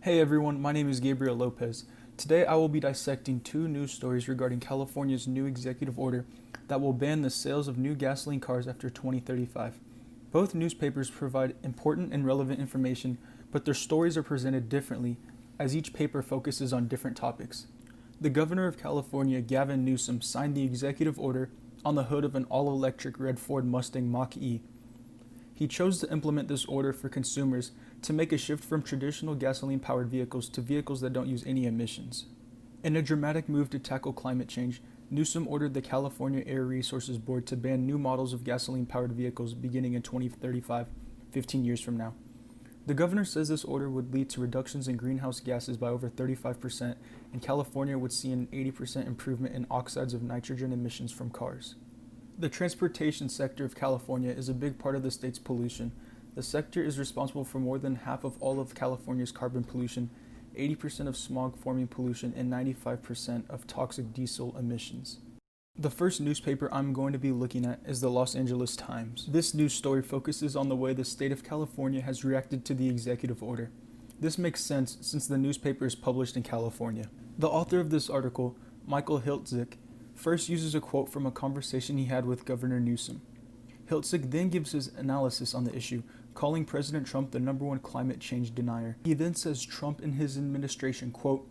Hey everyone, my name is Gabriel Lopez. Today I will be dissecting two news stories regarding California's new executive order that will ban the sales of new gasoline cars after 2035. Both newspapers provide important and relevant information, but their stories are presented differently as each paper focuses on different topics. The governor of California, Gavin Newsom, signed the executive order on the hood of an all-electric red Ford Mustang Mach-E. He chose to implement this order for consumers to make a shift from traditional gasoline-powered vehicles to vehicles that don't use any emissions. In a dramatic move to tackle climate change, Newsom ordered the California Air Resources Board to ban new models of gasoline-powered vehicles beginning in 2035, 15 years from now. The governor says this order would lead to reductions in greenhouse gases by over 35%, and California would see an 80% improvement in oxides of nitrogen emissions from cars. The transportation sector of California is a big part of the state's pollution. The sector is responsible for more than half of all of California's carbon pollution, 80% of smog-forming pollution, and 95% of toxic diesel emissions. The first newspaper I'm going to be looking at is the Los Angeles Times. This news story focuses on the way the state of California has reacted to the executive order. This makes sense since the newspaper is published in California. The author of this article, Michael Hiltzik, first uses a quote from a conversation he had with Governor Newsom. Hiltzik then gives his analysis on the issue, calling President Trump the #1 climate change denier. He then says Trump and his administration, quote,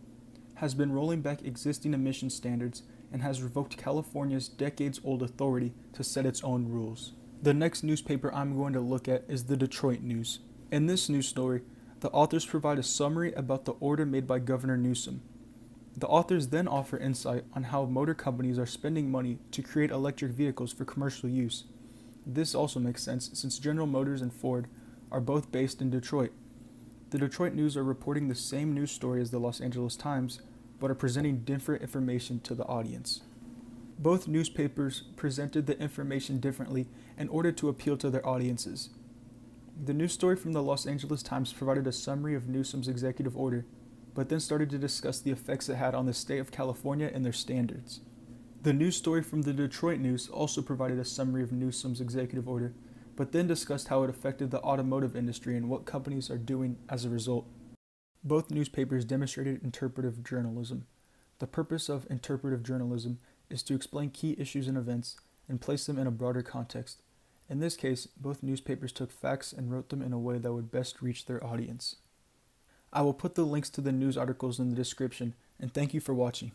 has been rolling back existing emission standards and has revoked California's decades-old authority to set its own rules. The next newspaper I'm going to look at is the Detroit News. In this news story, the authors provide a summary about the order made by Governor Newsom. The authors then offer insight on how motor companies are spending money to create electric vehicles for commercial use. This also makes sense since General Motors and Ford are both based in Detroit. The Detroit News are reporting the same news story as the Los Angeles Times, but are presenting different information to the audience. Both newspapers presented the information differently in order to appeal to their audiences. The news story from the Los Angeles Times provided a summary of Newsom's executive order, but then started to discuss the effects it had on the state of California and their standards. The news story from the Detroit News also provided a summary of Newsom's executive order, but then discussed how it affected the automotive industry and what companies are doing as a result. Both newspapers demonstrated interpretive journalism. The purpose of interpretive journalism is to explain key issues and events and place them in a broader context. In this case, both newspapers took facts and wrote them in a way that would best reach their audience. I will put the links to the news articles in the description, and thank you for watching.